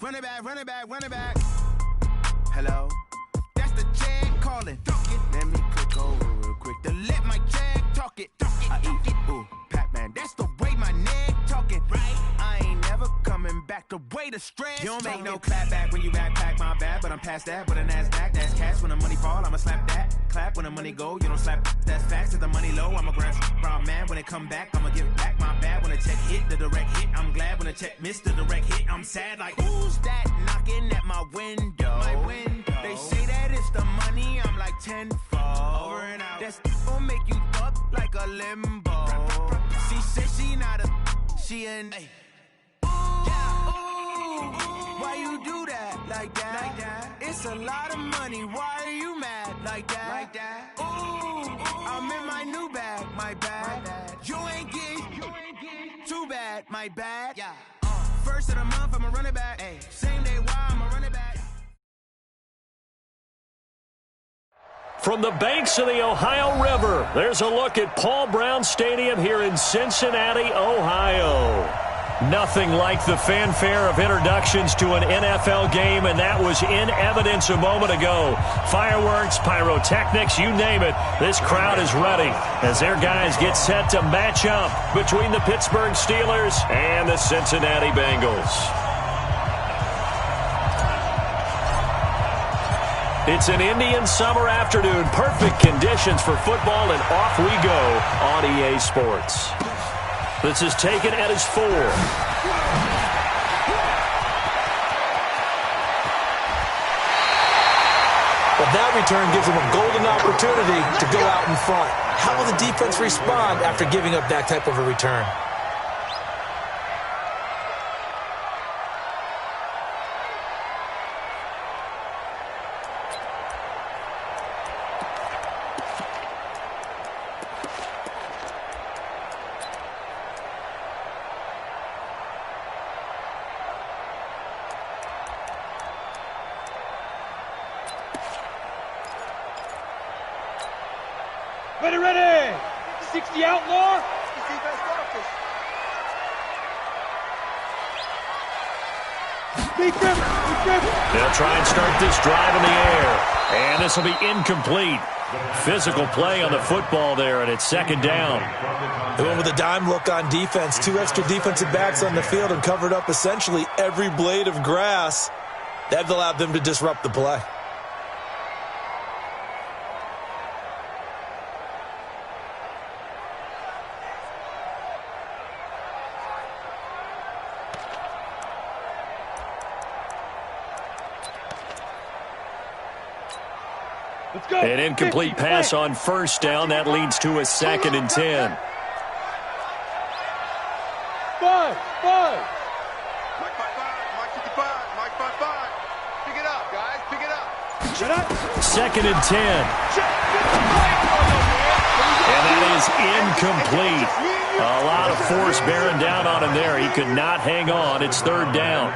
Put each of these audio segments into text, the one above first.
Run it back, run it back, run it back. Hello? That's the jag calling. Let me click over real quick to let my jag talk it. I eat, ooh, Pac-Man. That's the way my neck talking. Right? I ain't never coming back the way the stress. You don't make no clap back when you backpack, my bad. But I'm past that with a NASDAQ. That's cash when the money fall. I'ma slap that. Clap when the money go. You don't slap. That's facts. If the money low, I'ma grab brown man. When it come back, I'ma give back my bad. When the check hit, the direct hit. I'm glad when the check missed the direct hit. I'm sad like, who's that knocking at my window? My window. They say that it's the money. I'm like tenfold. Over and out. That's gon' make you up like a limbo. She said she not a. She an. Hey. Why you do that like that? Like that? It's a lot of money. Why are you mad like that? Like that? Ooh, I'm in my new bag. My bad. You ain't get too bad. My bad. Yeah. First of the month, I'ma run it back. Ay. Same day, why I'ma run it back. From the banks of the Ohio River, there's a look at Paul Brown Stadium here in Cincinnati, Ohio. Nothing like the fanfare of introductions to an NFL game, and that was in evidence a moment ago. Fireworks, pyrotechnics, you name it. This crowd is ready as their guys get set to match up between the Pittsburgh Steelers and the Cincinnati Bengals. It's an Indian summer afternoon. Perfect conditions for football, and off we go on EA Sports. This is taken at his 4. But that return gives him a golden opportunity to go out in front. How will the defense respond after giving up that type of a return? Ready! 60 outlaw! They'll try and start this drive in the air. And this will be incomplete. Physical play on the football there, and it's second down. They went with a dime look on defense. 2 extra defensive backs on the field and covered up essentially every blade of grass. That allowed them to disrupt the play. An incomplete pass on first down. That leads to a 2nd and 10. 5. Mike 55. Pick it up, guys. Pick it up. 2nd and 10. And that is incomplete. A lot of force bearing down on him there. He could not hang on. It's 3rd down.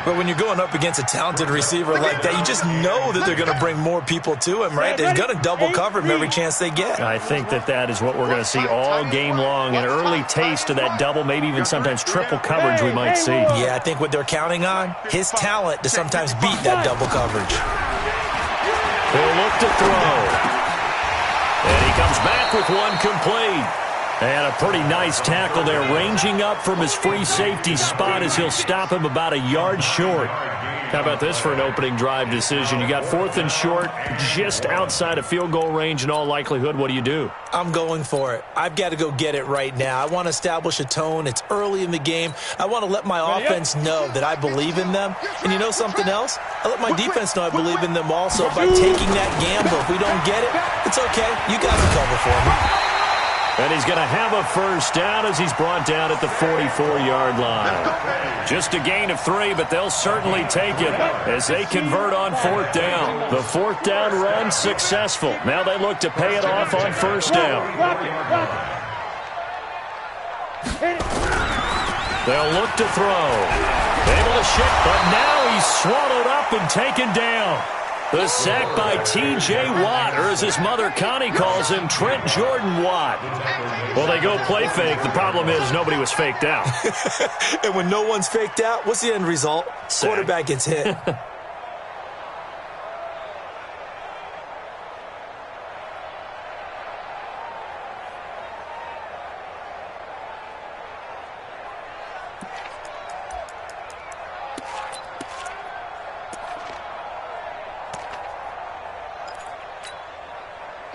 But when you're going up against a talented receiver like that, you just know that they're going to bring more people to him, right? They're going to double cover him every chance they get. I think that is what we're going to see all game long. An early taste of that double, maybe even sometimes triple coverage we might see. Yeah, I think what they're counting on, his talent to sometimes beat that double coverage. He'll look to throw. And he comes back with one complete. And a pretty nice tackle there, ranging up from his free safety spot as he'll stop him about a yard short. How about this for an opening drive decision? You got 4th and short, just outside of field goal range in all likelihood. What do you do? I'm going for it. I've got to go get it right now. I want to establish a tone. It's early in the game. I want to let my offense know that I believe in them. And you know something else? I let my defense know I believe in them also by taking that gamble. If we don't get it, it's okay. You guys will cover for me. And he's going to have a first down as he's brought down at the 44-yard line. Just a gain of 3, but they'll certainly take it as they convert on 4th down. The 4th down run successful. Now they look to pay it off on first down. They'll look to throw. Able to shift, but now he's swallowed up and taken down. The sack by T.J. Watt, or as his mother Connie calls him, Trent Jordan Watt. Well, they go play fake. The problem is nobody was faked out. And when no one's faked out, what's the end result? Sack. Quarterback gets hit.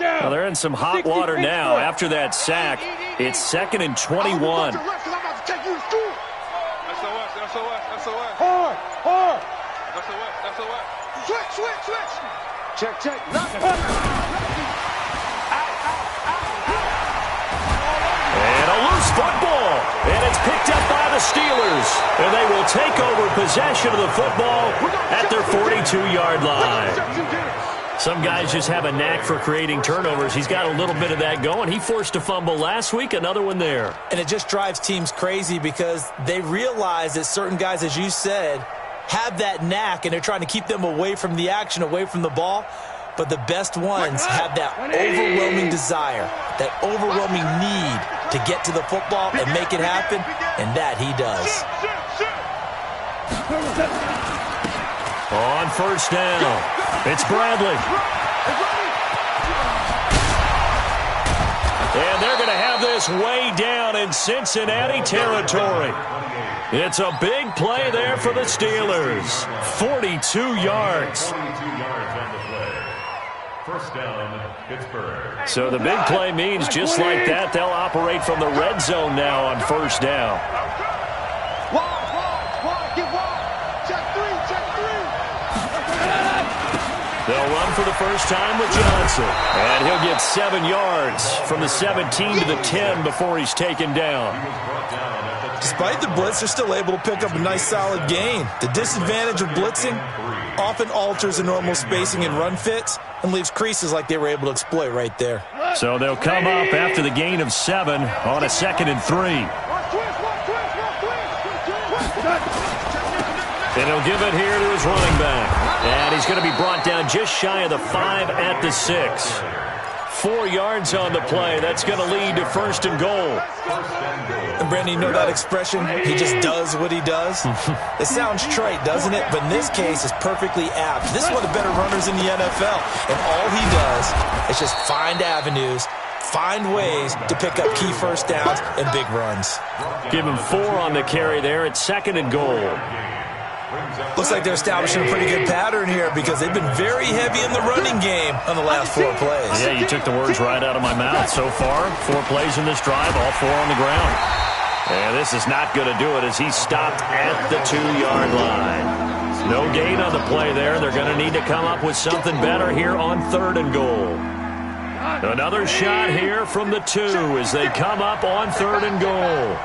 Well, they're in some hot water now. After that sack, it's 2nd and 21. SOS, SOS. Hard, hard. SOS. Switch. Check. And a loose football. And it's picked up by the Steelers. And they will take over possession of the football at their 42-yard line. Some guys just have a knack for creating turnovers. He's got a little bit of that going. He forced a fumble last week, another one there. And it just drives teams crazy because they realize that certain guys, as you said, have that knack, and they're trying to keep them away from the action, away from the ball. But the best ones have that overwhelming desire, that overwhelming need to get to the football and make it happen, and that he does. On first down, it's Bradley. And they're going to have this way down in Cincinnati territory. It's a big play there for the Steelers. 42 yards. First down, Pittsburgh. So the big play means just like that, they'll operate from the red zone now on first down. They'll run for the first time with Johnson. And he'll get 7 yards from the 17 to the 10 before he's taken down. Despite the blitz, they're still able to pick up a nice, solid gain. The disadvantage of blitzing often alters the normal spacing and run fits and leaves creases like they were able to exploit right there. So they'll come up after the gain of 7 on a 2nd and 3. And he'll give it here to his running back. And he's going to be brought down just shy of the 5 at the 6. 4 yards on the play. That's going to lead to 1st and goal. And Brandon, you know that expression? He just does what he does. It sounds trite, doesn't it? But in this case, it's perfectly apt. This is one of the better runners in the NFL. And all he does is just find avenues, find ways to pick up key first downs and big runs. Give him 4 on the carry there at 2nd and goal. Looks like they're establishing a pretty good pattern here because they've been very heavy in the running game on the last 4 plays. Yeah, you took the words right out of my mouth. So far, 4 plays in this drive, all 4 on the ground. And this is not going to do it as he's stopped at the 2-yard line. No gain on the play there. They're going to need to come up with something better here on 3rd and goal. Another shot here from the 2 as they come up on 3rd and goal.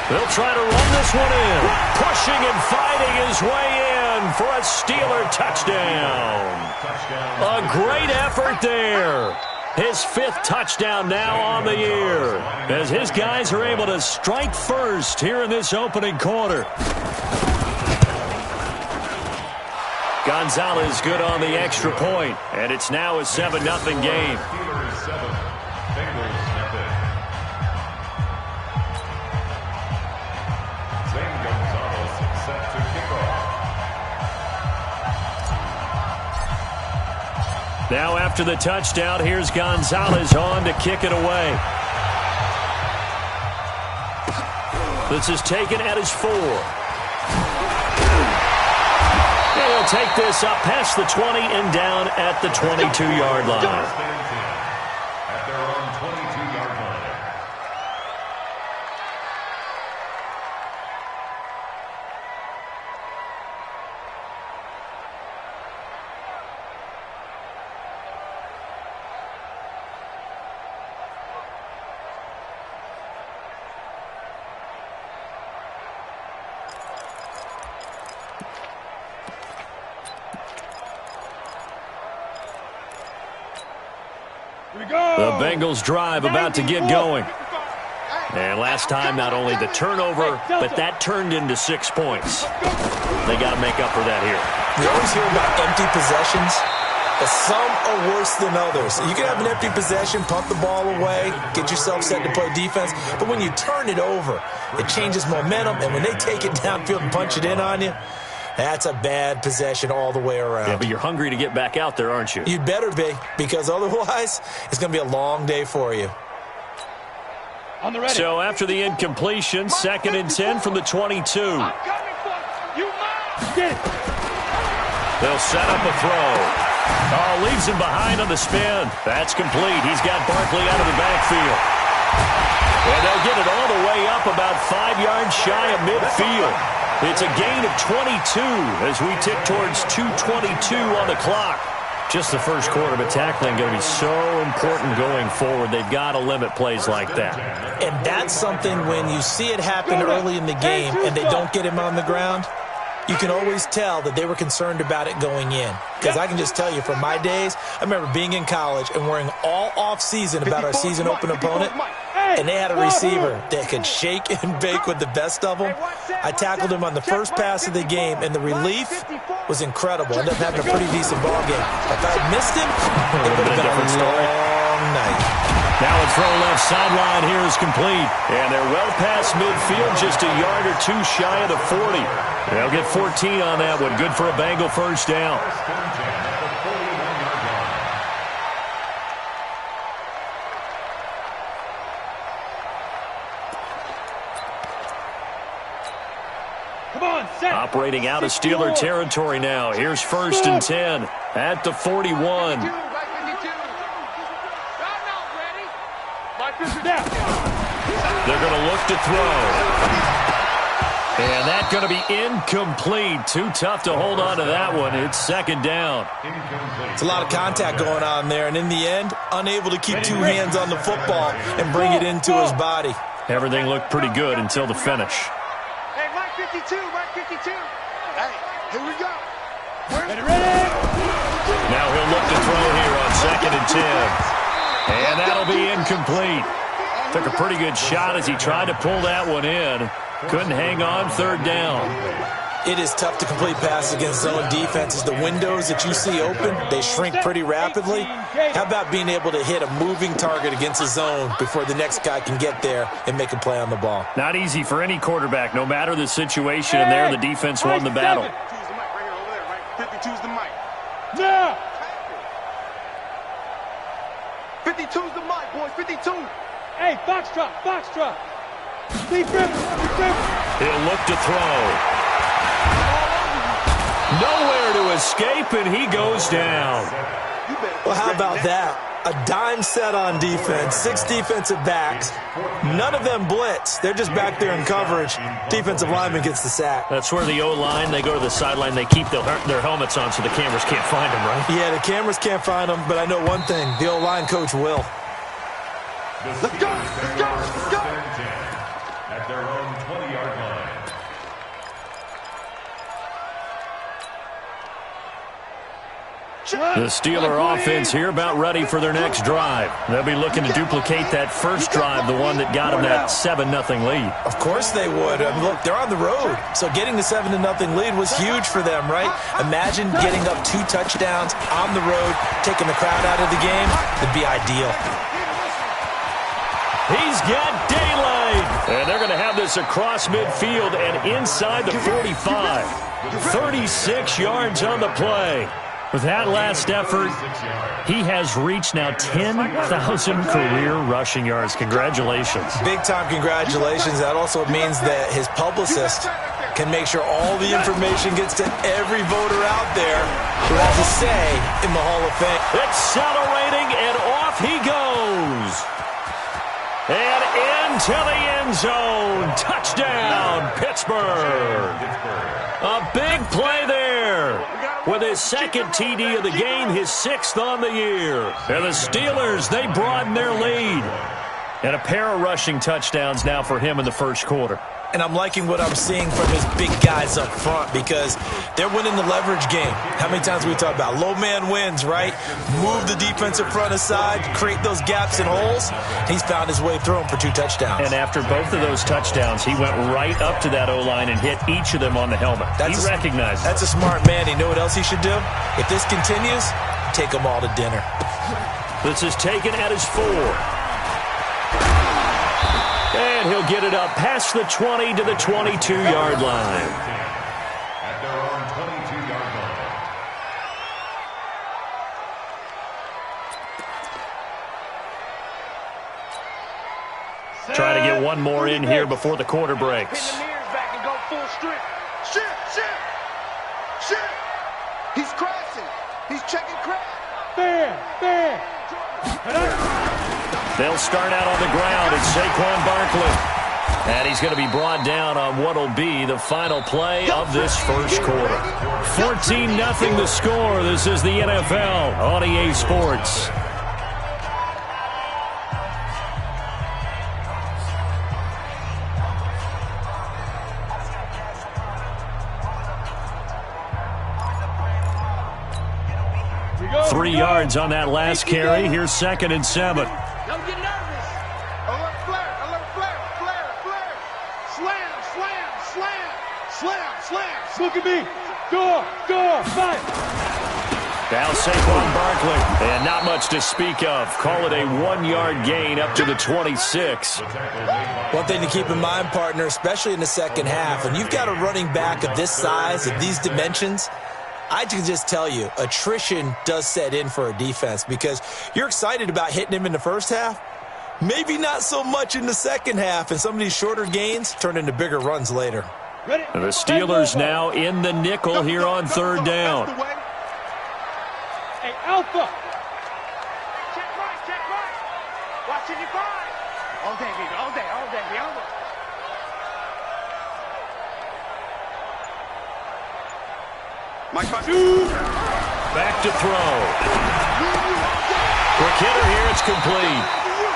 They'll try to run this one in. Pushing and fighting his way in for a Steeler touchdown. A great effort there. His 5th touchdown now on the year as his guys are able to strike first here in this opening quarter. Gonzalez good on the extra point, and it's now a 7-0 game. Now after the touchdown, here's Gonzalez on to kick it away. This is taken at his 4. And he'll take this up past the 20 and down at the 22-yard line. At their own 22-yard line. The Bengals drive about to get going. And last time, not only the turnover, but that turned into 6 points. They got to make up for that here. We always hear about empty possessions, but some are worse than others. You can have an empty possession, pump the ball away, get yourself set to play defense, but when you turn it over, it changes momentum, and when they take it downfield and punch it in on you, that's a bad possession all the way around. Yeah, but you're hungry to get back out there, aren't you? You'd better be, because otherwise, it's going to be a long day for you. So after the incompletion, 2nd and 10 from the 22. They'll set up a throw. Oh, leaves him behind on the spin. That's complete. He's got Barkley out of the backfield. And they'll get it all the way up about 5 yards shy of midfield. It's a gain of 22 as we tick towards 2:22 on the clock. Just the first quarter, but tackling going to be so important going forward. They've got to limit plays like that. And that's something when you see it happen early in the game and they don't get him on the ground, you can always tell that they were concerned about it going in. Because I can just tell you, from my days, I remember being in college and worrying all off-season about our season open opponent, and they had a receiver that could shake and bake with the best of them. I tackled him on the first pass of the game, and the relief was incredible. Ended up having a pretty decent ball game. If I had missed him, it would have been a long night. Now a throw left sideline here is complete. And they're well past midfield, just a yard or two shy of the 40. They'll get 14 on that one. Good for a Bengal first down. Operating out of Steeler territory now. Here's 1st and 10 at the 41. They're going to look to throw. And that's going to be incomplete. Too tough to hold on to that one. It's 2nd down. It's a lot of contact going on there, and in the end, unable to keep 2 hands on the football and bring it into his body. Everything looked pretty good until the finish. Hey, Mike 52, Mike 52. Hey, here we go. Ready? Now he'll look to throw here on 2nd and 10. And that'll be incomplete. Took a pretty good shot as he tried to pull that one in. Couldn't hang on, 3rd down. It is tough to complete passes against zone defenses. The windows that you see open, they shrink pretty rapidly. How about being able to hit a moving target against a zone before the next guy can get there and make a play on the ball? Not easy for any quarterback, no matter the situation. And there, the defense won the battle. 52's the mic. Yeah. 52's the mic, boys. 52. Hey, Foxtrot, Foxtrot. He'll look to throw. Nowhere to escape, and he goes down. Well, how about that? A dime set on defense, 6 defensive backs. None of them blitz. They're just back there in coverage. Defensive lineman gets the sack. That's where the O-line, they go to the sideline, they keep their helmets on so the cameras can't find them, right? Yeah, the cameras can't find them, but I know one thing. The O-line coach will. Let's go, let's go, let's go. At their own 20-yard line. The Steeler offense here about ready for their next drive. They'll be looking to duplicate that first drive, the one that got them that 7-0 lead. Of course they would. Look, they're on the road, so getting the 7-0 lead was huge for them, right? Imagine getting up 2 touchdowns on the road, taking the crowd out of the game. It'd be ideal. He's got daylight. And they're going to have this across midfield and inside the 45. 36 yards on the play. With that last effort, he has reached now 10,000 career rushing yards. Congratulations. Big-time congratulations. That also means that his publicist can make sure all the information gets to every voter out there who has a say in the Hall of Fame. Accelerating, and off he goes. And into the end zone. Touchdown, Pittsburgh. A big play there. With his 2nd TD of the game, his 6th on the year. And the Steelers, they broaden their lead. And a pair of rushing touchdowns now for him in the first quarter. and I'm liking what I'm seeing from his big guys up front because they're winning the leverage game. How many times we talk about low man wins, right? Move the defensive front aside, create those gaps and holes. He's found his way through them for 2 touchdowns. And after both of those touchdowns, he went right up to that O-line and hit each of them on the helmet. He recognized it. That's a smart man. You know what else he should do? If this continues, take them all to dinner. This is taken at his 4. And he'll get it up past the 20 to the 22-yard line. At their own 22-yard line. Try to get one more in here before the quarter breaks. Pin the mirrors back and go full strip. Shit. He's crashing. He's checking crash. Fair. They'll start out on the ground. It's Saquon Barkley. And he's going to be brought down on what will be the final play of this first quarter. 14-0 the score. This is the NFL on EA Sports. Three yards on that last carry. Here's 2nd and 7. Don't get nervous. Alert flare. Slam. Look at me. Door, fight. Now Saquon Barkley. And not much to speak of. Call it a 1-yard gain up to the 26. One thing to keep in mind, partner, especially in the second half, when you've got a running back of this size, of these dimensions, I can just tell you, attrition does set in for a defense because you're excited about hitting him in the first half. Maybe not so much in the second half, and some of these shorter gains turn into bigger runs later. Ready? The Steelers now in the nickel here on 3rd down. Hey, Alpha. Check right. Watch it, you find. All day, baby. All day. Back to throw. Quick hitter here, it's complete.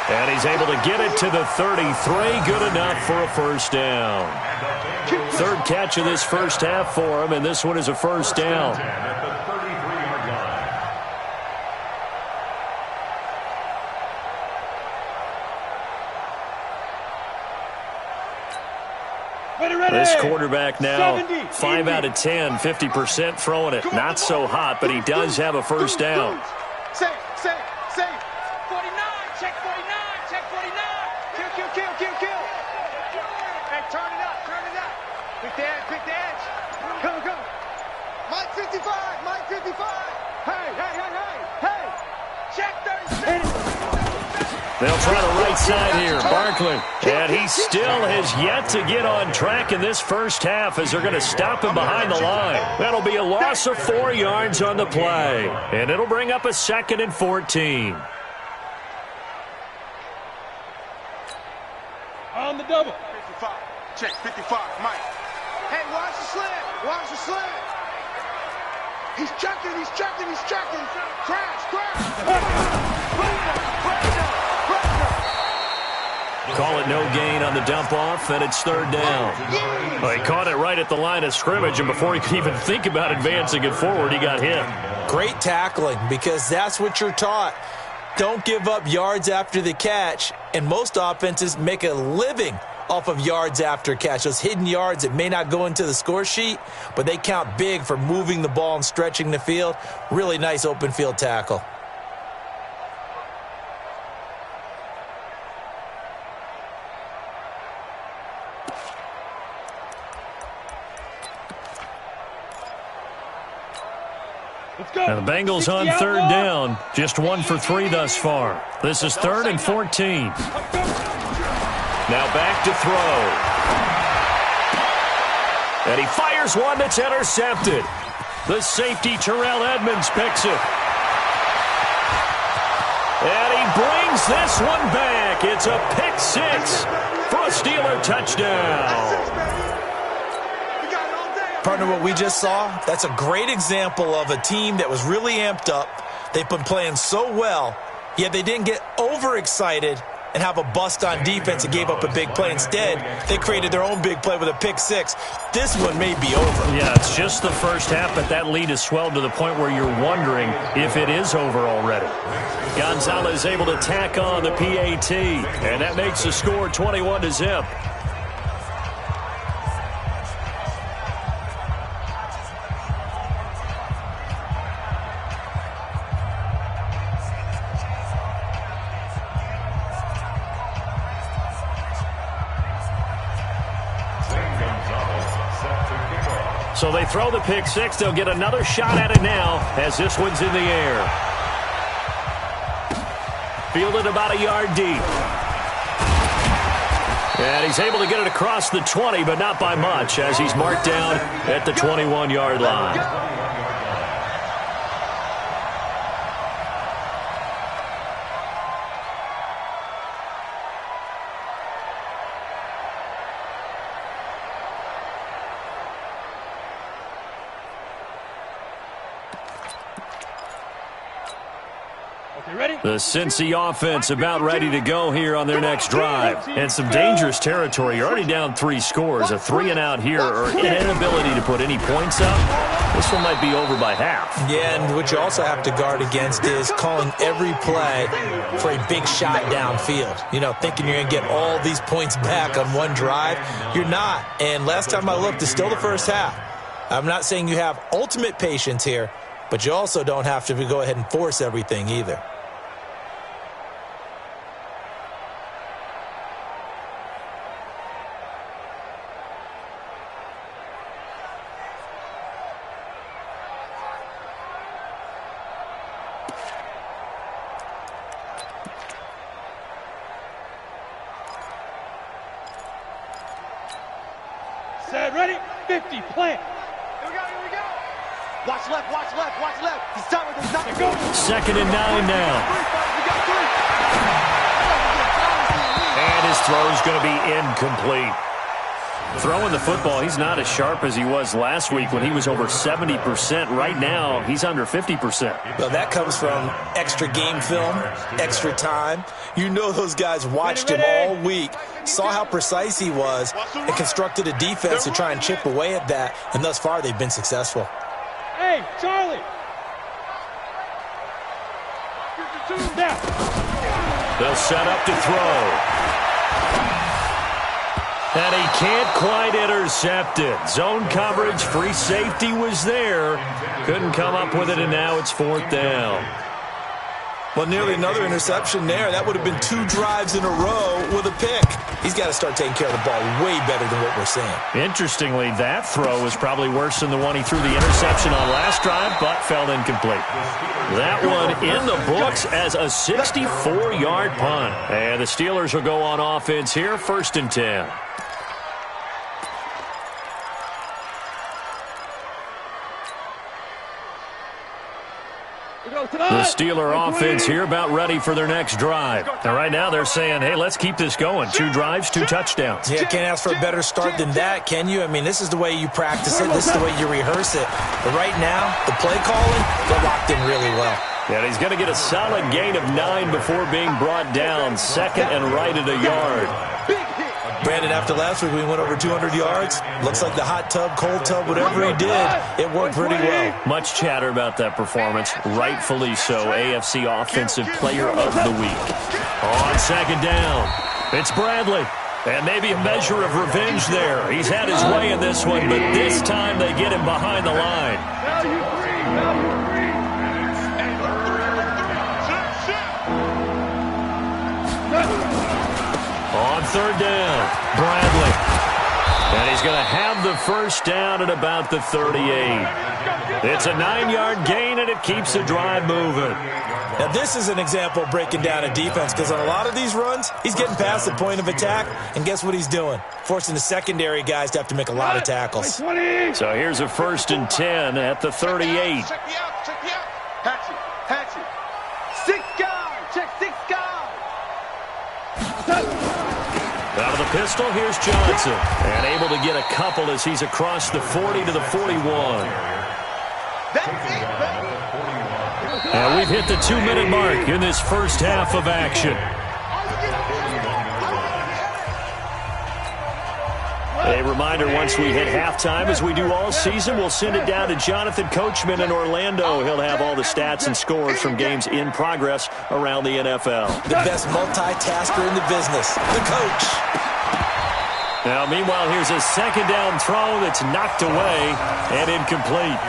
And he's able to get it to the 33. Good enough for a first down. 3rd catch of this first half for him, and this one is a first down. At the 33-yard line. Ready. This quarterback now 70, 5 out of 10, 50% throwing it. Not so hot, but he does have a first down. Safe. 49. Check 49. Kill. Hey, turn it up. Pick the edge. Come. Mike 55. Hey. Check 37. They'll try the right side here. Barkley. And he still has yet to get on track in this first half as they're going to stop him behind the line. That'll be a loss of 4 yards on the play. And it'll bring up a 2nd and 14. On the double. 55. Check 55. Mike. Hey, watch the slant. He's checking. Crash. Call it no gain on the dump off, and it's 3rd down. Well, he caught it right at the line of scrimmage, and before he could even think about advancing it forward, he got hit. Great tackling because that's what you're taught. Don't give up yards after the catch, and most offenses make a living off of yards after catch. Those hidden yards that may not go into the score sheet, but they count big for moving the ball and stretching the field. Really nice open field tackle. Now the Bengals on 3rd down. Just 1 for 3 thus far. This is 3rd and 14. Now back to throw. And he fires one that's intercepted. The safety, Terrell Edmonds, picks it. And he brings this one back. It's a pick 6 for a Steeler touchdown. Partner, what we just saw, that's a great example of a team that was really amped up. They've been playing so well, yet they didn't get overexcited and have a bust on defense and gave up a big play. Instead, they created their own big play with a pick six. This one may be over. Yeah, it's just the first half, but that lead has swelled to the point where you're wondering if it is over already. Gonzalez able to tack on the PAT, and that makes the score 21-0. So they throw the pick six. They'll get another shot at it now as this one's in the air. Fielded about a yard deep. And he's able to get it across the 20, but not by much as he's marked down at the 21-yard line. The Cincy offense about ready to go here on their next drive. And some dangerous territory. You're already down 3 scores. A 3-and-out here or an inability to put any points up. This one might be over by half. Yeah, and what you also have to guard against is calling every play for a big shot downfield. You know, thinking you're going to get all these points back on one drive. You're not. And last time I looked, it's still the first half. I'm not saying you have ultimate patience here, but you also don't have to go ahead and force everything either. Set, ready, 50, plant. Here we go. Watch left, watch left, watch left. He's time with his go. 2nd and 9 now. And his throw is going to be incomplete. Throwing the football, he's not as sharp as he was last week when he was over 70%. Right now, he's under 50%. Well, that comes from extra game film, extra time. You know those guys watched him all week, saw how precise he was, and constructed a defense to try and chip away at that, and thus far they've been successful. Hey, Charlie! They'll set up to throw. And he can't quite intercept it. Zone coverage, free safety was there. Couldn't come up with it, and now it's 4th down. Well, nearly another interception there. That would have been 2 drives in a row with a pick. He's got to start taking care of the ball way better than what we're seeing. Interestingly, that throw was probably worse than the one he threw the interception on last drive, but fell incomplete. That one in the books as a 64-yard punt. And the Steelers will go on offense here, 1st and 10. The Steeler offense here about ready for their next drive. And right now they're saying, hey, let's keep this going. 2 drives, 2 touchdowns. Yeah, can't ask for a better start than that, can you? I mean, this is the way you practice it. This is the way you rehearse it. But right now, the play calling, they're locked in really well. And he's going to get a solid gain of 9 before being brought down. 2nd and right at a yard. Brandon, after last week, we went over 200 yards. Looks like the hot tub, cold tub, whatever he did, it worked pretty well. Much chatter about that performance. Rightfully so. AFC Offensive Player of the Week. On 2nd down, it's Bradley. And maybe a measure of revenge there. He's had his way in this one, but this time they get him behind the line. Now you free. On 3rd down, Bradley. And he's going to have the 1st down at about the 38. It's a 9-yard gain, and it keeps the drive moving. Now, this is an example of breaking down a defense, because on a lot of these runs, he's getting past the point of attack, and guess what he's doing? Forcing the secondary guys to have to make a lot of tackles. So here's a 1st and 10 at the 38. Check me out. Hatchet. 6 guys. Check 6 guys. Out of the pistol, here's Johnson. And able to get a couple as he's across the 40 to the 41. And we've hit the 2-minute mark in this first half of action. A reminder, once we hit halftime, as we do all season, we'll send it down to Jonathan Coachman in Orlando. He'll have all the stats and scores from games in progress around the NFL. The best multitasker in the business, the coach. Now, meanwhile, here's a second down throw that's knocked away and incomplete.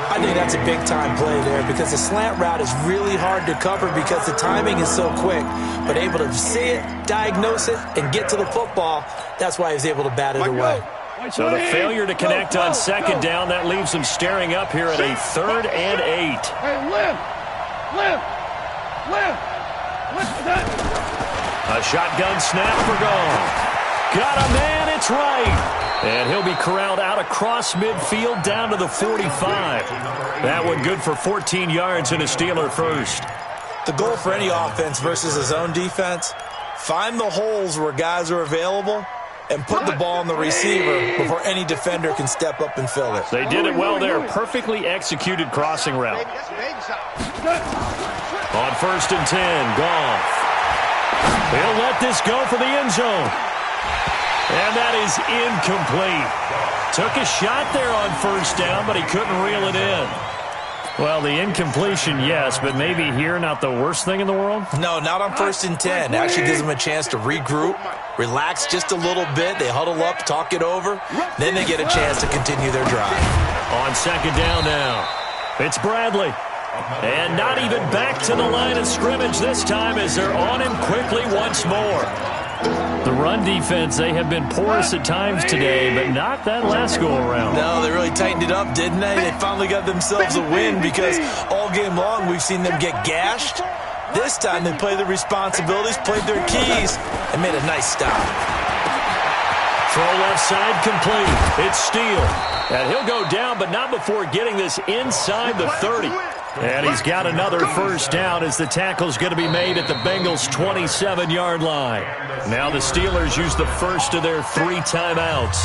I think that's a big-time play there because the slant route is really hard to cover because the timing is so quick. But able to see it, diagnose it, and get to the football, that's why he was able to bat it away. So the failure to connect on second down, that leaves him staring up here at a 3rd and 8. Hey, Lim! A shotgun snap for Gone. Got a man, it's right. And he'll be corralled out across midfield down to the 45. That one good for 14 yards and a Steeler first. The goal for any offense versus a zone defense, find the holes where guys are available and put the ball on the receiver before any defender can step up and fill it. They did it well there. Perfectly executed crossing route. On 1st and 10, Goff. He'll let this go for the end zone. And that is incomplete. Took a shot there on 1st down, but he couldn't reel it in. Well, the incompletion, yes, but maybe here not the worst thing in the world? No, not on 1st and 10. Actually gives them a chance to regroup, relax just a little bit. They huddle up, talk it over. Then they get a chance to continue their drive. On 2nd down now, it's Bradley. And not even back to the line of scrimmage this time as they're on him quickly once more. The run defense, they have been porous at times today, but not that last go-around. No, they really tightened it up, didn't they? They finally got themselves a win because all game long we've seen them get gashed. This time they played their responsibilities, played their keys, and made a nice stop. Throw left side complete. It's Steele. And he'll go down, but not before getting this inside the 30. And he's got another 1st down as the tackle's going to be made at the Bengals' 27-yard line. Now the Steelers use the first of their 3 timeouts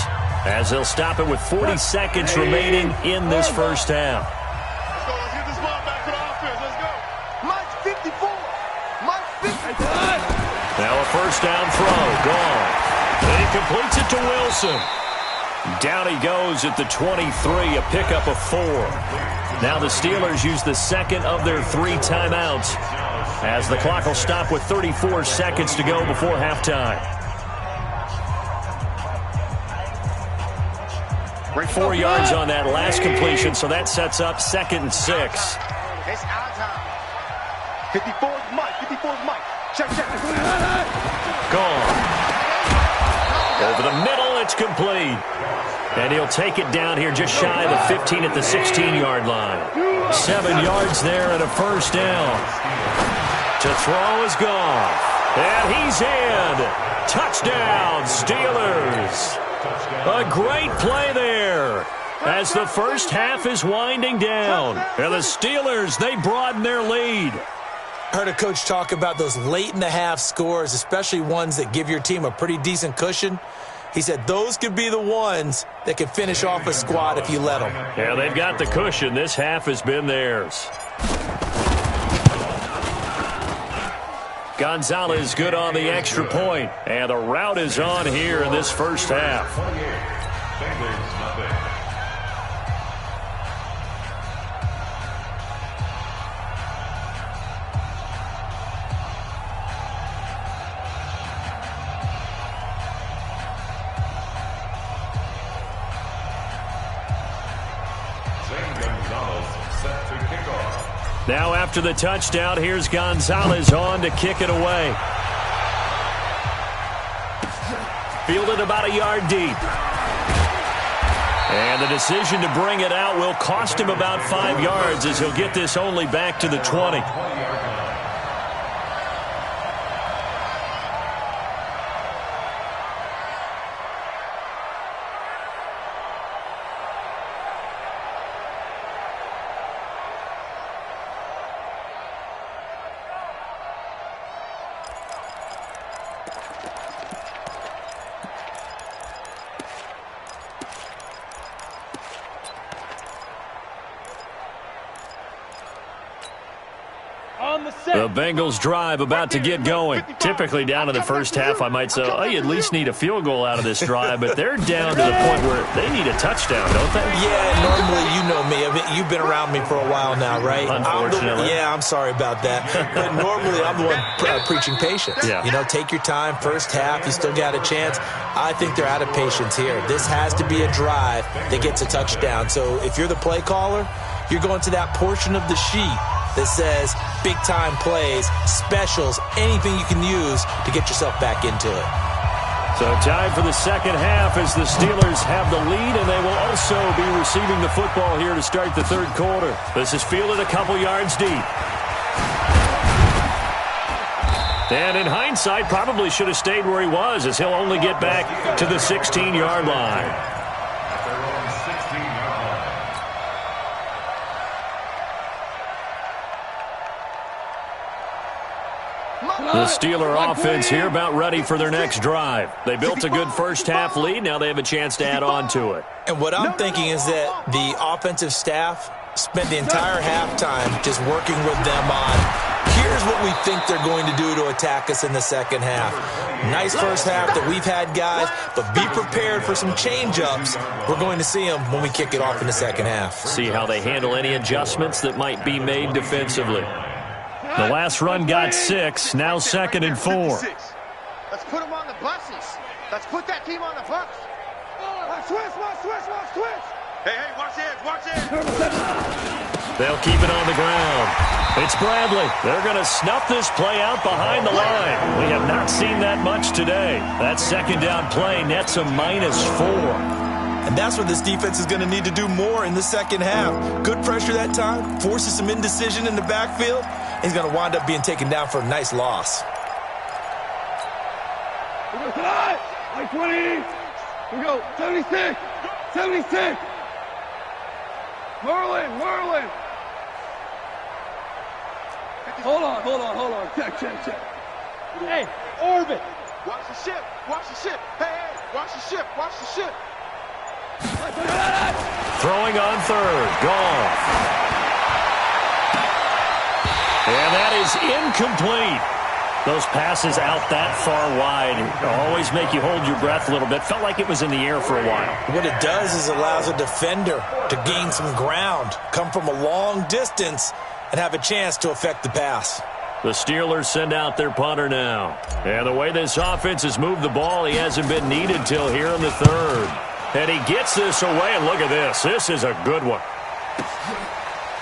as they'll stop it with 40 seconds remaining in this first half. Let's get this ball back to the offense. Let's go. Mike's 54. Mike's 50. Now a 1st down throw. Gone. And he completes it to Wilson. Down he goes at the 23, a pickup of 4. Now the Steelers use the second of their 3 timeouts as the clock will stop with 34 seconds to go before halftime. 4 yards on that last completion, so that sets up 2nd and 6. It's our time. 54's Mike. 54's Mike. Check. Gone. Over the middle, it's complete. And he'll take it down here just shy of the 15 at the 16-yard line. 7 yards there and a 1st down. To throw is Goff. And he's in. Touchdown, Steelers. A great play there as the first half is winding down. And the Steelers, they broaden their lead. Heard a coach talk about those late-in-the-half scores, especially ones that give your team a pretty decent cushion. He said those could be the ones that could finish off a squad if you let them. Yeah, they've got the cushion. This half has been theirs. Gonzalez good on the extra point. And the route is on here in this first half. Now after the touchdown, here's Gonzalez on to kick it away. Fielded about a yard deep. And the decision to bring it out will cost him about 5 yards as he'll get this only back to the 20. The Bengals drive about to get going. Typically down in the first half, I might say, oh, you at least need a field goal out of this drive, but they're down to the point where they need a touchdown, don't they? Yeah, normally you know me. I mean, you've been around me for a while now, right? Unfortunately. I'm sorry about that. But normally I'm the one preaching patience. Yeah. You know, take your time, first half, you still got a chance. I think they're out of patience here. This has to be a drive that gets a touchdown. So if you're the play caller, you're going to that portion of the sheet that says big-time plays, specials, anything you can use to get yourself back into it. So time for the second half as the Steelers have the lead, and they will also be receiving the football here to start the third quarter. This is fielded a couple yards deep. And in hindsight, probably should have stayed where he was, as he'll only get back to the 16-yard line. The Steeler offense here about ready for their next drive. They built a good first-half lead. Now they have a chance to add on to it. And what I'm thinking is that the offensive staff spent the entire halftime just working with them on, here's what we think they're going to do to attack us in the second half. Nice first half that we've had, guys, but be prepared for some change-ups. We're going to see them when we kick it off in the second half. See how they handle any adjustments that might be made defensively. The last run got 6, now 2nd and 4. Let's put them on the buses. Let's put that team on the bus. Watch switch. Hey, watch it. They'll keep it on the ground. It's Bradley. They're going to snuff this play out behind the line. We have not seen that much today. That second down play nets a -4. And that's what this defense is going to need to do more in the second half. Good pressure that time, forces some indecision in the backfield. He's going to wind up being taken down for a nice loss. Like 20. Here we go. 76. Merlin. Hold on. Check. Hey, orbit. Watch the ship. Hey, watch the ship. Throwing on third. Goff. And that is incomplete. Those passes out that far wide always make you hold your breath a little bit. Felt like it was in the air for a while. What it does is allows a defender to gain some ground, come from a long distance, and have a chance to affect the pass. The Steelers send out their punter now. And the way this offense has moved the ball, he hasn't been needed till here in the third. And he gets this away, and look at this. This is a good one.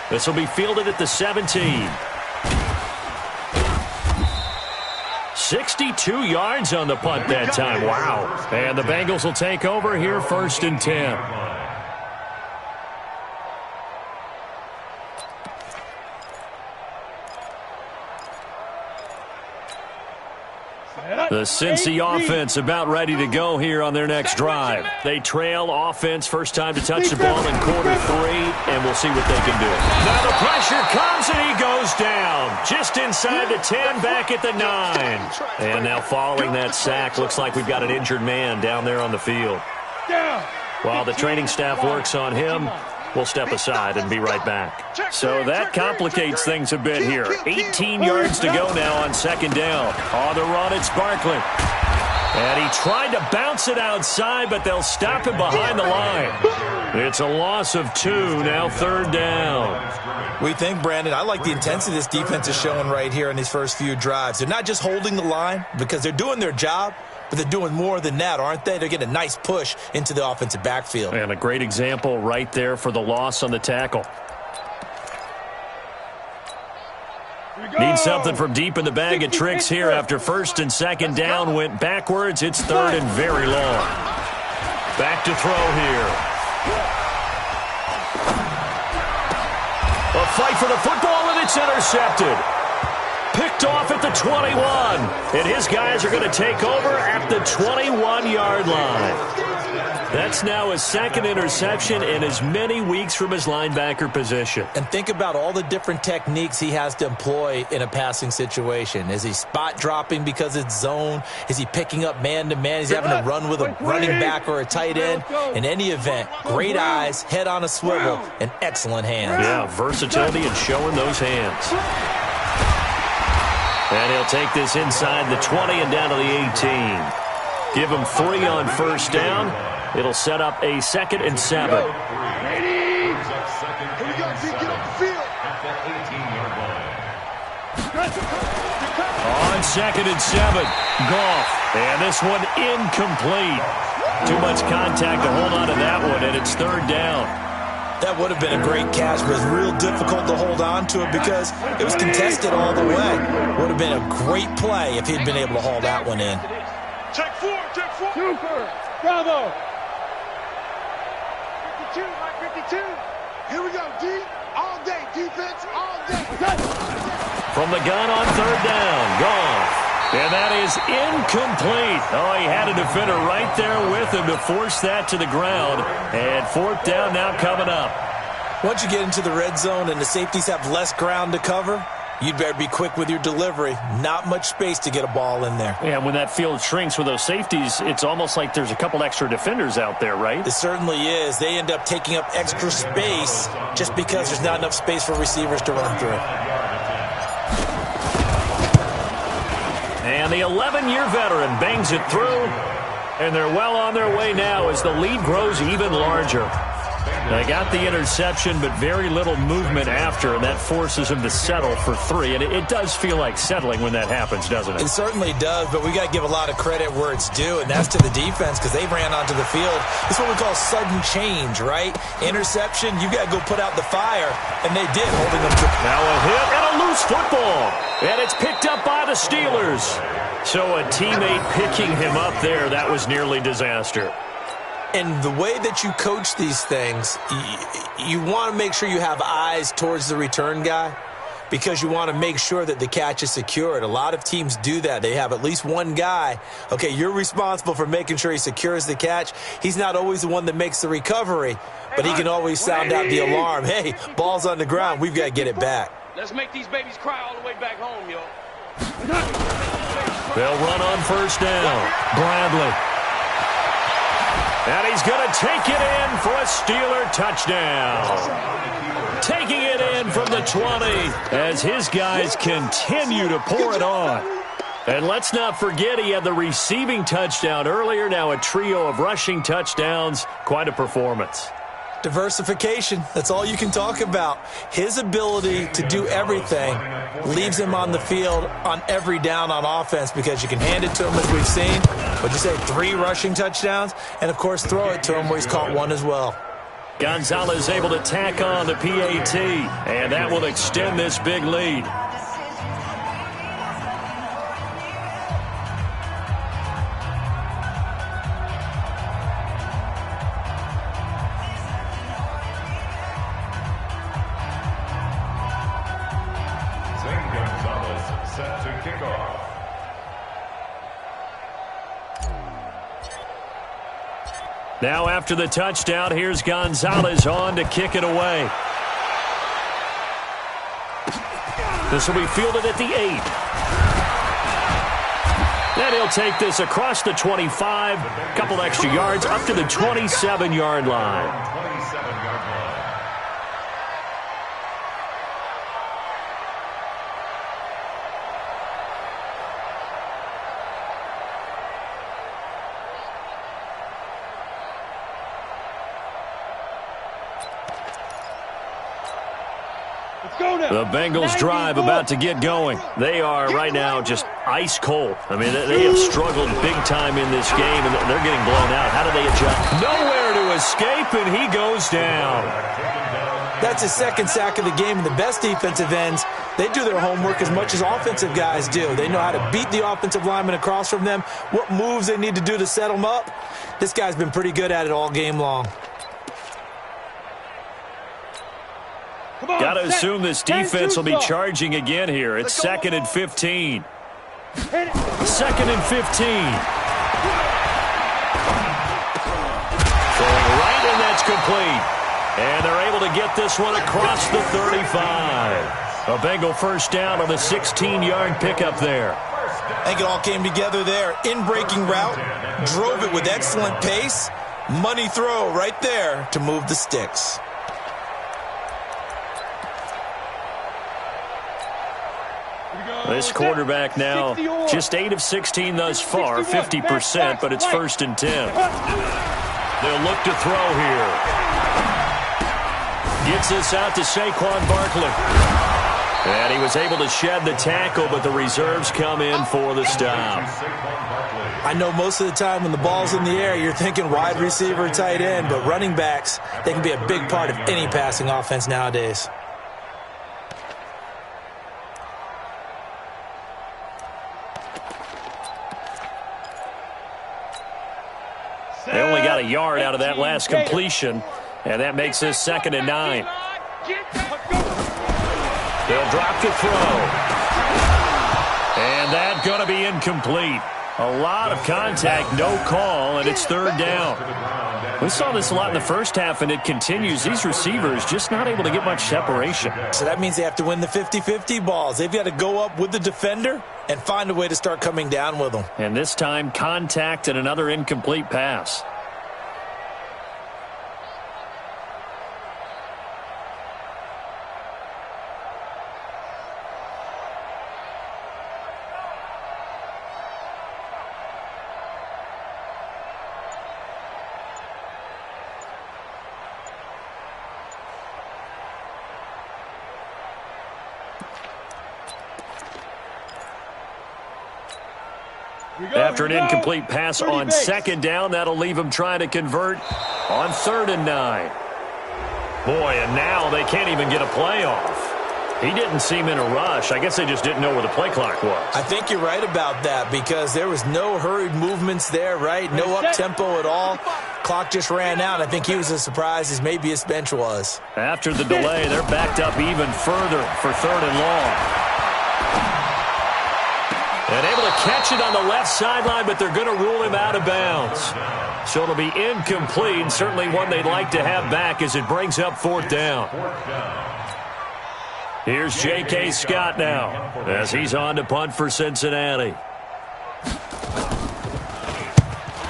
This will be fielded at the 17. 62 yards on the punt that time. Wow. And the Bengals will take over here, 1st and 10. The Cincy offense about ready to go here on their next drive. They trail offense, first time to touch the ball in quarter 3, and we'll see what they can do. Now the pressure comes, and he goes down. Just inside the 10, back at the 9. And now following that sack, looks like we've got an injured man down there on the field. While the training staff works on him, we'll step aside and be right back. So that complicates things a bit here. 18 yards to go now on 2nd down. On the run, it's Barkley. And he tried to bounce it outside, but they'll stop him behind the line. It's a loss of 2, now 3rd down. We think, Brandon, I like the intensity this defense is showing right here in these first few drives. They're not just holding the line because they're doing their job, but they're doing more than that, aren't they? They're getting a nice push into the offensive backfield. And a great example right there for the loss on the tackle. Need something from deep in the bag of tricks here after 1st and 2nd down went backwards. It's 3rd and very long. Back to throw here. A fight for the football, and it's intercepted. Picked off at the 21. And his guys are going to take over at the 21-yard line. That's now his 2nd interception in as many weeks from his linebacker position. And think about all the different techniques he has to employ in a passing situation. Is he spot dropping because it's zone? Is he picking up man-to-man? Is he having to run with a running back or a tight end? In any event, great eyes, head on a swivel, and excellent hands. Yeah, versatility and showing those hands. And he'll take this inside the 20 and down to the 18. Give him 3 on first down. It'll set up a 2nd and 7. Here we go, Pete. Get off the field. At the 18-yard line. On 2nd and 7, Goff. And this one incomplete. Too much contact to hold on to that one, and it's 3rd down. That would have been a great catch, but it's real difficult to hold on to it because it was contested all the way. Would have been a great play if he'd been able to haul that one in. Check 4, check 4. Super. Bravo. 52, Mike, 52. Here we go, D. All day, defense, all day. From the gun on 3rd down, Goff. And that is incomplete. Oh, he had a defender right there with him to force that to the ground. And 4th down now coming up. Once you get into the red zone and the safeties have less ground to cover, you'd better be quick with your delivery. Not much space to get a ball in there. Yeah, when that field shrinks with those safeties, it's almost like there's a couple extra defenders out there, right? It certainly is. They end up taking up extra space just because there's not enough space for receivers to run through. And the 11-year veteran bangs it through, and they're well on their way now as the lead grows even larger. They got the interception, but very little movement after, and that forces him to settle for 3. And it does feel like settling when that happens, doesn't it? It certainly does, but we got to give a lot of credit where it's due, and that's to the defense because they ran onto the field. It's what we call sudden change, right? Interception, you got to go put out the fire, and they did, holding them to. Now a hit and a loose football, and it's picked up by the Steelers. So a teammate picking him up there, that was nearly disaster. And the way that you coach these things, you want to make sure you have eyes towards the return guy because you want to make sure that the catch is secured. A lot of teams do that. They have at least one guy. Okay, you're responsible for making sure he secures the catch. He's not always the one that makes the recovery, but he can always sound out the alarm. Hey, ball's on the ground. We've got to get it back. Let's make these babies cry all the way back home, yo. They'll run on first down. Bradley. And he's going to take it in for a Steeler touchdown. Taking it in from the 20 as his guys continue to pour it on. And let's not forget he had the receiving touchdown earlier. Now a trio of rushing touchdowns. Quite a performance. Diversification, that's all you can talk about. His ability to do everything leaves him on the field on every down on offense because you can hand it to him as we've seen. What'd you say, 3 rushing touchdowns? And, of course, throw it to him where he's caught 1 as well. Gonzalez able to tack on the PAT, and that will extend this big lead. Set to kick off. Now after the touchdown, here's Gonzalez on to kick it away. This will be fielded at the 8. Then he'll take this across the 25, a couple extra yards, up to the 27-yard line. The Bengals drive about to get going. They are right now just ice cold. I mean, they have struggled big time in this game, and they're getting blown out. How do they adjust? Nowhere to escape, and he goes down. That's his 2nd sack of the game, and the best defensive ends, they do their homework as much as offensive guys do. They know how to beat the offensive lineman across from them, what moves they need to do to set them up. This guy's been pretty good at it all game long. Got to assume this defense will be charging again here. It's 2nd and 15. 2nd and 15. Throwing right, and that's complete. And they're able to get this one across the 35. A Bengal first down on the 16-yard pickup there. I think it all came together there. In-breaking route, drove it with excellent pace. Money throw right there to move the sticks. This quarterback now just 8 of 16 thus far, 50%, but it's 1st and 10. They'll look to throw here. Gets this out to Saquon Barkley. And he was able to shed the tackle, but the reserves come in for the stop. I know most of the time when the ball's in the air, you're thinking wide receiver, tight end, but running backs, they can be a big part of any passing offense nowadays. They only got a yard out of that last completion, and that makes this 2nd and 9. They'll drop the throw. And that's going to be incomplete. A lot of contact, no call, and it's 3rd down. We saw this a lot in the first half, and it continues. These receivers just not able to get much separation. So that means they have to win the 50-50 balls. They've got to go up with the defender and find a way to start coming down with them. And this time, contact and another incomplete pass. After an incomplete pass on 2nd down, that'll leave him trying to convert on 3rd and 9. Boy, and now they can't even get a play off. He didn't seem in a rush. I guess they just didn't know where the play clock was. I think you're right about that because there was no hurried movements there, right? No up-tempo at all. Clock just ran out. I think he was as surprised as maybe his bench was. After the delay, they're backed up even further for 3rd and long. And able to catch it on the left sideline, but they're going to rule him out of bounds. So it'll be incomplete, certainly one they'd like to have back as it brings up 4th down. Here's J.K. Scott now as he's on to punt for Cincinnati.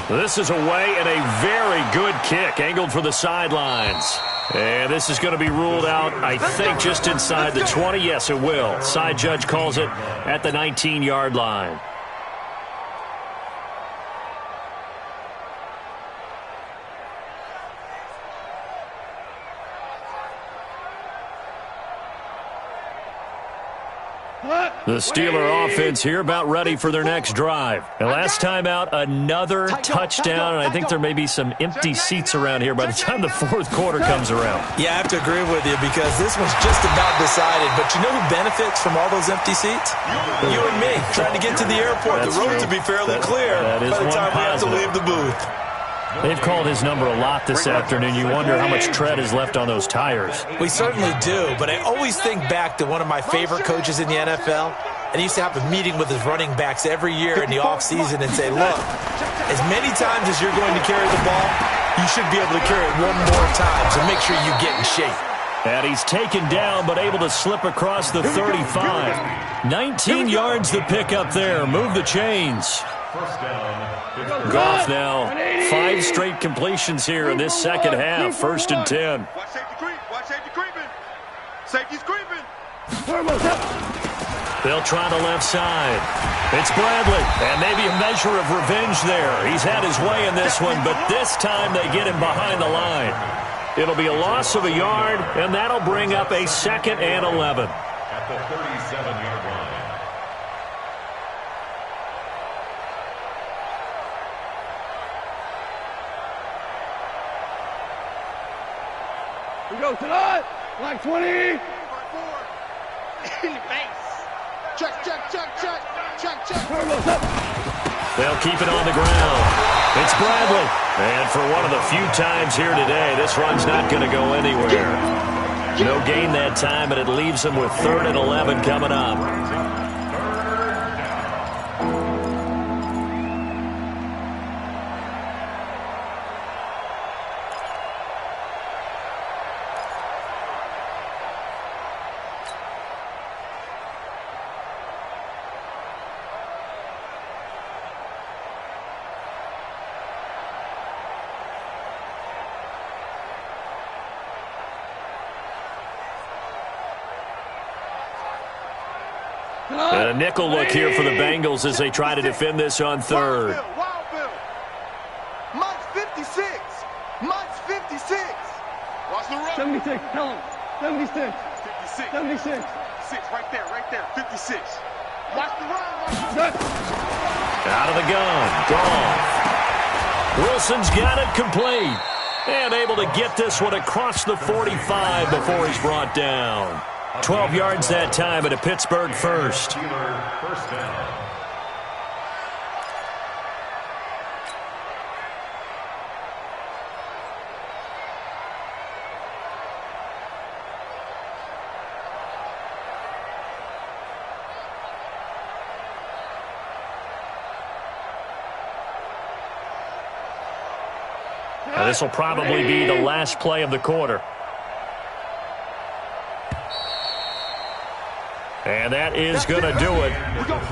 This is away and a very good kick angled for the sidelines. And this is going to be ruled out, I think, just inside the 20. Yes, it will. Side judge calls it at the 19-yard line. The Steeler offense here about ready for their next drive. And last time out, another touchdown, and I think there may be some empty seats around here by the time the 4th quarter comes around. Yeah, I have to agree with you because this one's just about decided. But you know who benefits from all those empty seats? You and me, trying to get to the airport. The roads will be fairly clear by the time we have to leave the booth. They've called his number a lot this afternoon. You wonder how much tread is left on those tires. We certainly do, but I always think back to one of my favorite coaches in the NFL. And he used to have a meeting with his running backs every year in the offseason and say, look, as many times as you're going to carry the ball, you should be able to carry it one more time, so make sure you get in shape. And he's taken down but able to slip across the 35. 19 yards to pick up there. Move the chains. Goff now 5 straight completions here in this second half. 1st and 10. Watch safety creep. Watch safety creeping. Safety's creeping. They'll try the left side. It's Bradley, and maybe a measure of revenge there. He's had his way in this one, but this time they get him behind the line. It'll be a loss of a yard, and that'll bring up a 2nd and 11. At the 37-yard line. We go tonight. Like 20. In the face. Check, check, check, check, check, check. They'll keep it on the ground. It's Bradley. And for one of the few times here today, this run's not going to go anywhere. No gain that time, and it leaves them with 3rd and 11 coming up. And a nickel look here for the Bengals as they try to defend this on third. Wild Bill. Mike's 56. Mike's 56. Watch the run. 76, tell him. 76. 56. 76. 6, right there, 56. Watch the run. Out of the gun. Gone. Wilson's got it complete. And able to get this one across the 45 before he's brought down. 12 yards that time at a Pittsburgh first. First down. Now, this will probably be the last play of the quarter. And that is going to do it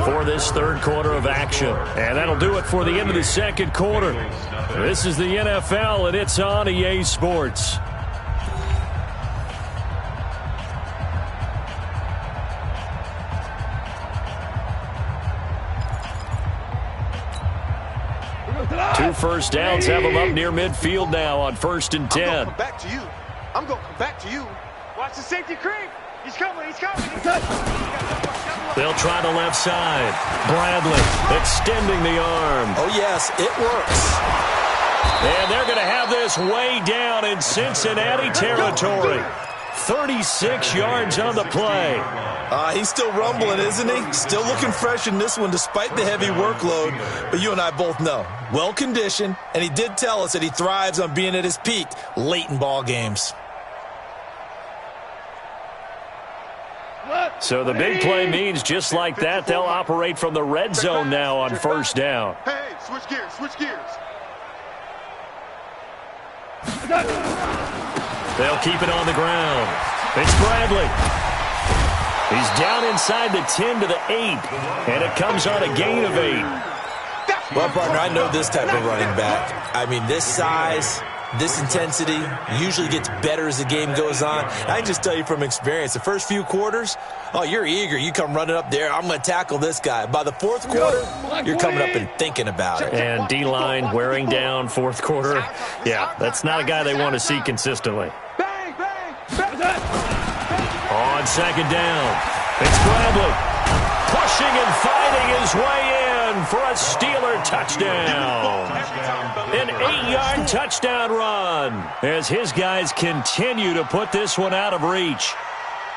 for this third quarter of action. And that'll do it for the end of the second quarter. This is the NFL, and it's on EA Sports. Two first downs have them up near midfield now on 1st and 10. I'm going to come back to you. I'm going to come back to you. Watch the safety creep. He's coming. He's coming. They'll try the left side. Bradley extending the arm. Oh, yes, it works. And they're going to have this way down in Cincinnati territory. 36 yards on the play. He's still rumbling, isn't he? Still looking fresh in this one despite the heavy workload. But you and I both know, well-conditioned, and he did tell us that he thrives on being at his peak late in ball games. So the big play means just like that, they'll operate from the red zone now on 1st down. Hey, switch gears, switch gears. They'll keep it on the ground. It's Bradley. He's down inside the 10 to the 8, and it comes on a gain of 8. Well, partner, I know this type of running back. I mean, this size, this intensity usually gets better as the game goes on. I can just tell you from experience, the first few quarters, oh, you're eager. You come running up there, I'm going to tackle this guy. By the 4th quarter, you're coming up and thinking about it. And D-line wearing down 4th quarter. Yeah, that's not a guy they want to see consistently. On 2nd down, it's Bradley pushing and fighting his way in for a Steeler touchdown. An 8-yard touchdown run as his guys continue to put this one out of reach.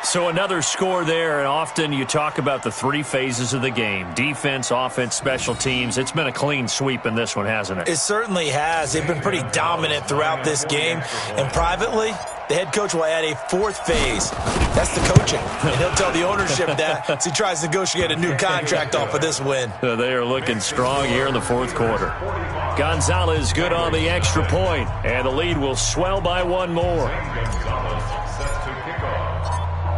So another score there, and often you talk about the 3 phases of the game. Defense, offense, special teams. It's been a clean sweep in this one, hasn't it? It certainly has. They've been pretty dominant throughout this game. And privately, the head coach will add a 4th phase. That's the coaching. And he'll tell the ownership that as he tries to negotiate a new contract off of this win. They are looking strong here in the 4th quarter. Gonzalez good on the extra point, and the lead will swell by 1 more.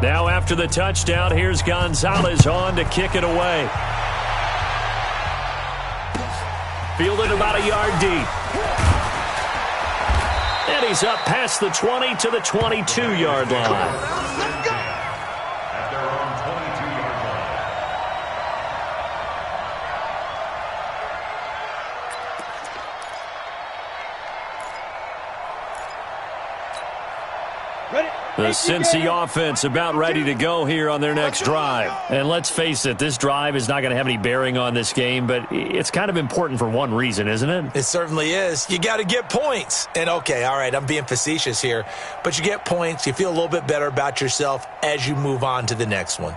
Now after the touchdown, here's Gonzalez on to kick it away. Fielded about a yard deep. And he's up past the 20 to the 22-yard line. The Cincy offense about ready to go here on their next drive. And let's face it, this drive is not going to have any bearing on this game, but it's kind of important for one reason, isn't it? It certainly is. You got to get points. And okay, all right, I'm being facetious here, but you get points, you feel a little bit better about yourself as you move on to the next one.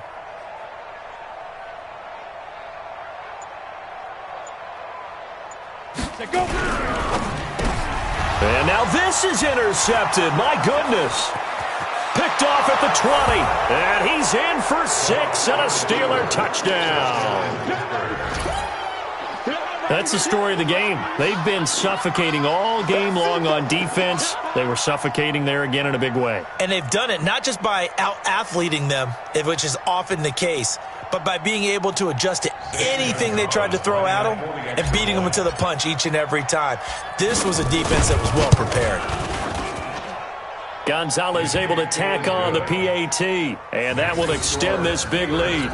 And now this is intercepted. My goodness. Picked off at the 20. And he's in for 6 and a Steeler touchdown. That's the story of the game. They've been suffocating all game long on defense. They were suffocating there again in a big way. And they've done it not just by out-athleting them, which is often the case, but by being able to adjust to anything they tried to throw at them and beating them to the punch each and every time. This was a defense that was well prepared. Gonzalez able to tack on the PAT, and that will extend this big lead.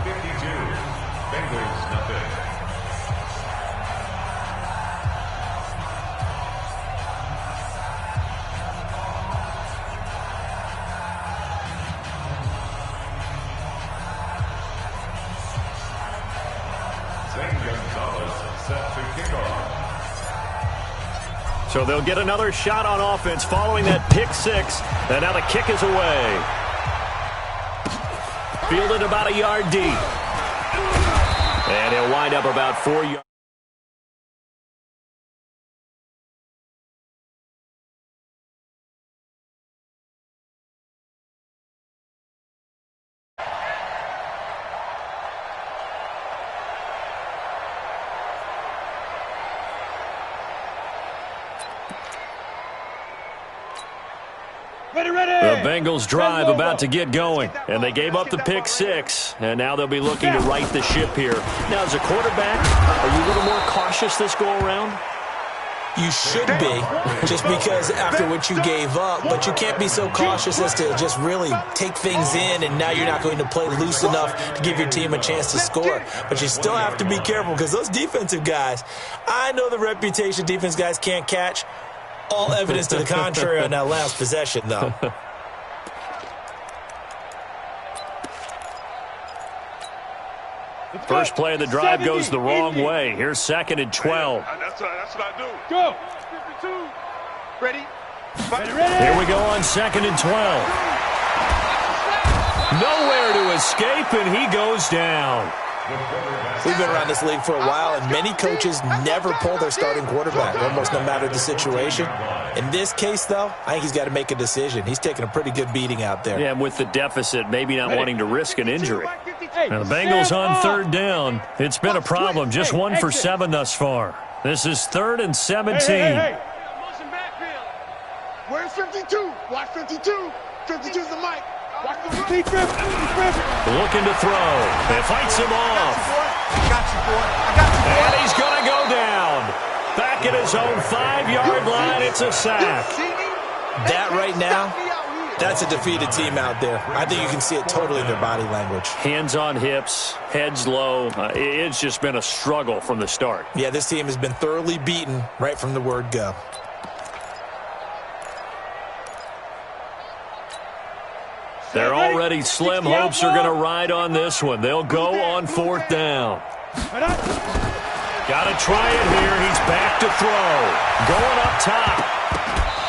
So they'll get another shot on offense following that pick six. And now the kick is away. Fielded about a yard deep. And he'll wind up about 4 yards. The Bengals drive about to get going, and they gave up the pick six, and now they'll be looking to right the ship here. Now, as a quarterback, are you a little more cautious this go-around? You should be, just because after what you gave up, but you can't be so cautious as to just really take things in, and now you're not going to play loose enough to give your team a chance to score. But you still have to be careful, because those defensive guys, I know the reputation defense guys can't catch. All evidence to the contrary on that last possession, though. First play of the drive goes the wrong way. Here's 2nd and 12. That's what I do. Go. 52. Ready? Here we go on 2nd and 12. Nowhere to escape, and he goes down. We've been around this league for a while, and many coaches never pull their starting quarterback, almost no matter the situation. In this case, though, I think he's got to make a decision. He's taking a pretty good beating out there. Yeah, and with the deficit, maybe not wanting to risk an injury. Now the Bengals on 3rd down. It's been a problem, just 1 for 7 thus far. This is 3rd and 17. Where's 52? Watch 52. 52's the mic. Watch the looking to throw. It fights him off. I got you, boy. And he's going to go down. Back at his own 5-yard line, it's a sack. That right now, that's a defeated team out there. I think you can see it totally in their body language. Hands on hips, heads low. It's just been a struggle from the start. Yeah, this team has been thoroughly beaten right from the word go. They're already slim hopes are going to ride on this one. They'll go on 4th down. Got to try it here. He's back to throw. Going up top.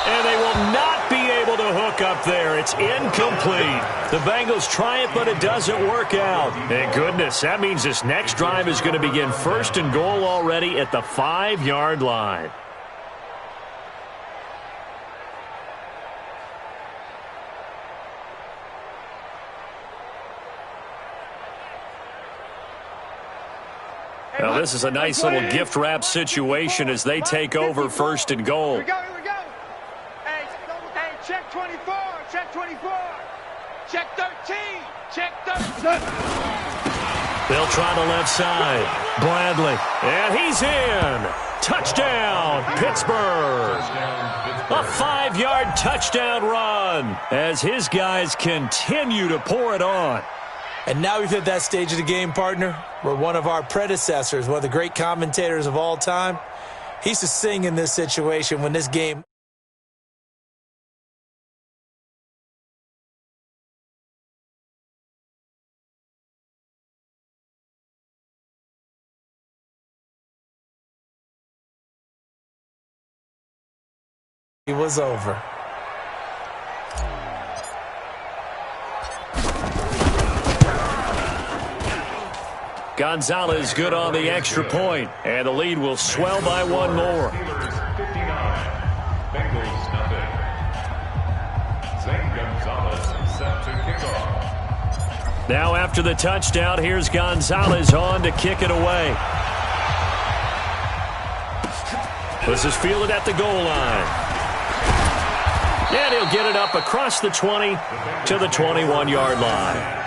And they will not be able to hook up there. It's incomplete. The Bengals try it, but it doesn't work out. Thank goodness. That means this next drive is going to begin 1st and goal already at the 5-yard line. Now, this is a nice little gift-wrap situation as they take over 1st and goal. Here we go. Hey, check 24. Check 24. Check 13. Check 13. They'll try the left side. Bradley. And he's in. Touchdown, Pittsburgh. A 5-yard touchdown run as his guys continue to pour it on. And now we've hit that stage of the game, partner, where one of our predecessors, one of the great commentators of all time, he used to sing in this situation when this game... it was over. Gonzalez good on the extra point, and the lead will swell by 1 more. Bengals nothing. Zane Gonzalez set to kick off. Now after the touchdown, here's Gonzalez on to kick it away. This is fielded at the goal line. And he'll get it up across the 20 to the 21-yard line.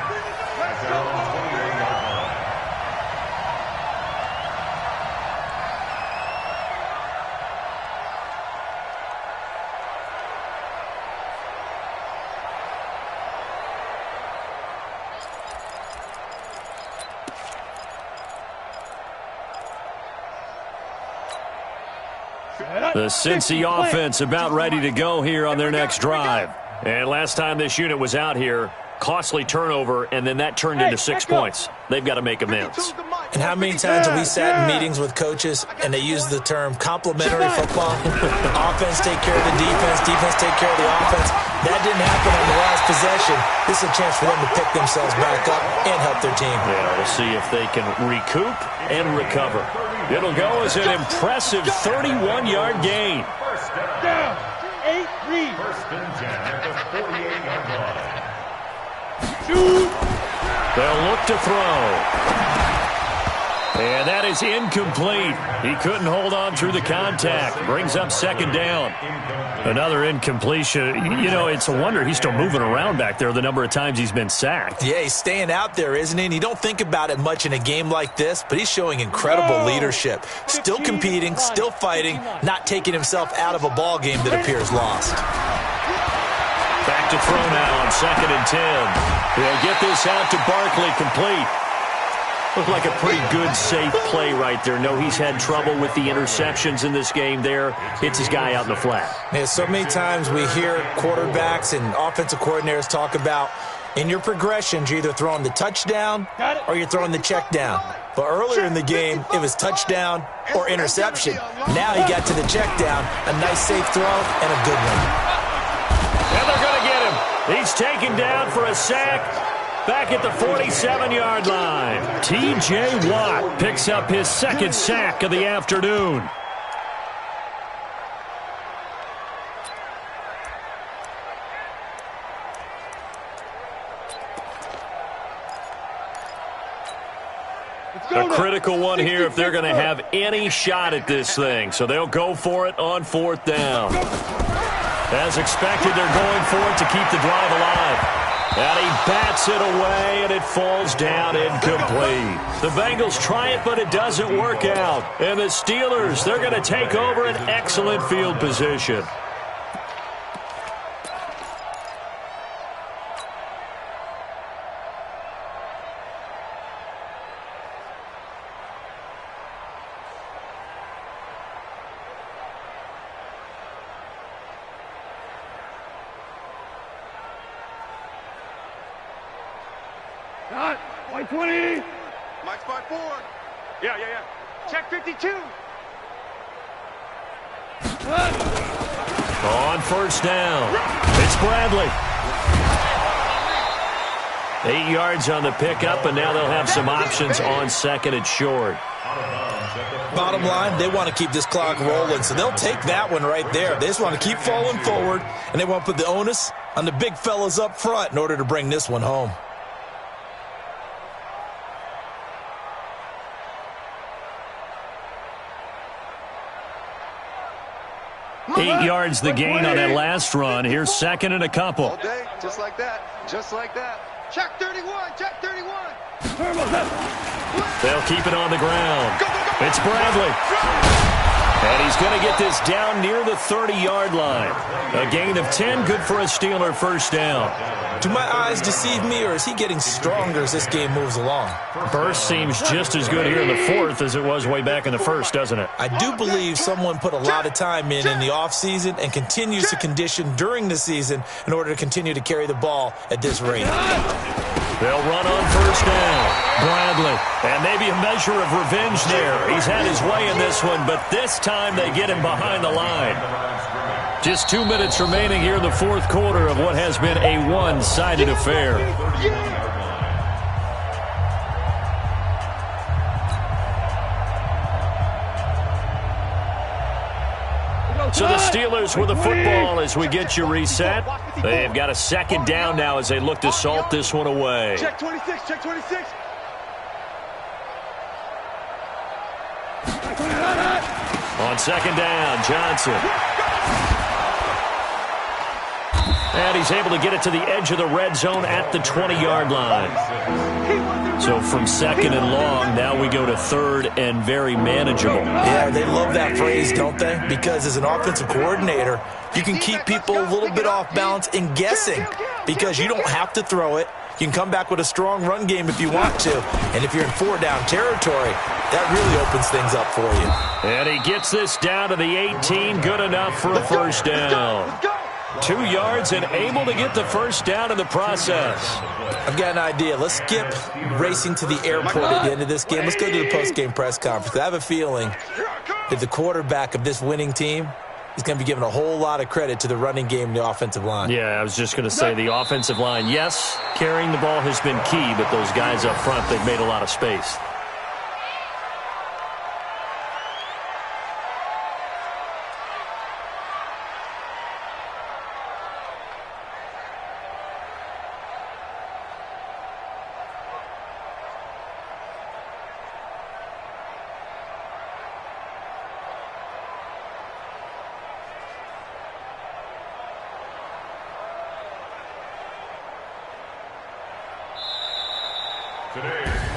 The Cincy offense about ready to go here on their next drive. And last time this unit was out here, costly turnover, and then that turned into 6 points. They've got to make amends. And how many times have we sat in meetings with coaches and they use the term complementary football? Offense take care of the defense, defense take care of the offense. That didn't happen on the last possession. This is a chance for them to pick themselves back up and help their team. Yeah, we'll see if they can recoup and recover. It'll go as an impressive 31-yard gain. First down. 8-3. First and 10 at the 48-yard line. They'll look to throw. And that is incomplete. He couldn't hold on through the contact. Brings up second down. Another incompletion. You know, it's a wonder he's still moving around back there the number of times he's been sacked. Yeah, he's staying out there, isn't he? And you don't think about it much in a game like this, but he's showing incredible leadership. Still competing, still fighting, not taking himself out of a ball game that appears lost. Back to throw now on 2nd and 10. They'll get this out to Barkley, complete. Looked like a pretty good, safe play right there. No, he's had trouble with the interceptions in this game there. Hits his guy out in the flat. Yeah, so many times we hear quarterbacks and offensive coordinators talk about in your progressions, you're either throwing the touchdown or you're throwing the check down. But earlier in the game, it was touchdown or interception. Now he got to the check down, a nice safe throw, and a good one. And they're going to get him. He's taken down for a sack. Back at the 47-yard line, T.J. Watt picks up his second sack of the afternoon. A critical one here if they're going to have any shot at this thing. So they'll go for it on 4th down. As expected, they're going for it to keep the drive alive. And he bats it away, and it falls down incomplete. The Bengals try it, but it doesn't work out. And the Steelers, they're going to take over an excellent field position. White 20. Mike's by 4. Yeah. Check 52. On 1st down, it's Bradley. 8 yards on the pickup, and now they'll have some options on 2nd and short. Bottom line, they want to keep this clock rolling, so they'll take that one right there. They just want to keep falling forward, and they want to put the onus on the big fellas up front in order to bring this one home. 8 yards the gain on that last run. Here's 2nd and a couple. All day, just like that. Just like that. Check 31. Check 31. They'll keep it on the ground. It's Bradley. And he's going to get this down near the 30-yard line. A gain of 10, good for a Steeler first down. Do my eyes deceive me, or is he getting stronger as this game moves along? Burst seems just as good here in the 4th as it was way back in the 1st, doesn't it? I do believe someone put a lot of time in the offseason and continues to condition during the season in order to continue to carry the ball at this rate. They'll run on 1st down. Bradley. And maybe a measure of revenge there. He's had his way in this one, but this time they get him behind the line. Just 2 minutes remaining here in the 4th quarter of what has been a one-sided affair. So the Steelers with the football as we get you reset. They've got a 2nd down now as they look to salt this one away. Check 26, check 26. On 2nd down, Johnson. And he's able to get it to the edge of the red zone at the 20-yard line. So from 2nd and long, now we go to 3rd and very manageable. Yeah, they love that phrase, don't they? Because as an offensive coordinator, you can keep people a little bit off balance and guessing because you don't have to throw it. You can come back with a strong run game if you want to. And if you're in 4-down territory, that really opens things up for you. And he gets this down to the 18. Good enough for a first down. 2 yards and able to get the first down in the process. I've got an idea. Let's skip racing to the airport at the end of this game. Let's go to the post-game press conference. I have a feeling that the quarterback of this winning team is going to be giving a whole lot of credit to the running game and the offensive line. Yeah, I was just going to say the offensive line, yes, carrying the ball has been key, but those guys up front, they've made a lot of space.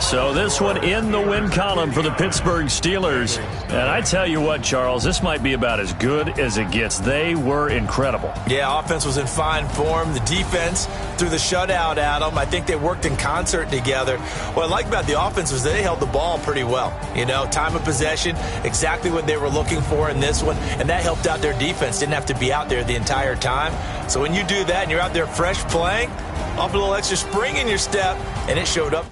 So this one in the win column for the Pittsburgh Steelers. And I tell you what, Charles, this might be about as good as it gets. They were incredible. Yeah, offense was in fine form. The defense threw the shutout at them. I think they worked in concert together. What I like about the offense was they held the ball pretty well. You know, time of possession, exactly what they were looking for in this one. And that helped out their defense. Didn't have to be out there the entire time. So when you do that and you're out there fresh playing, off a little extra spring in your step, and it showed up.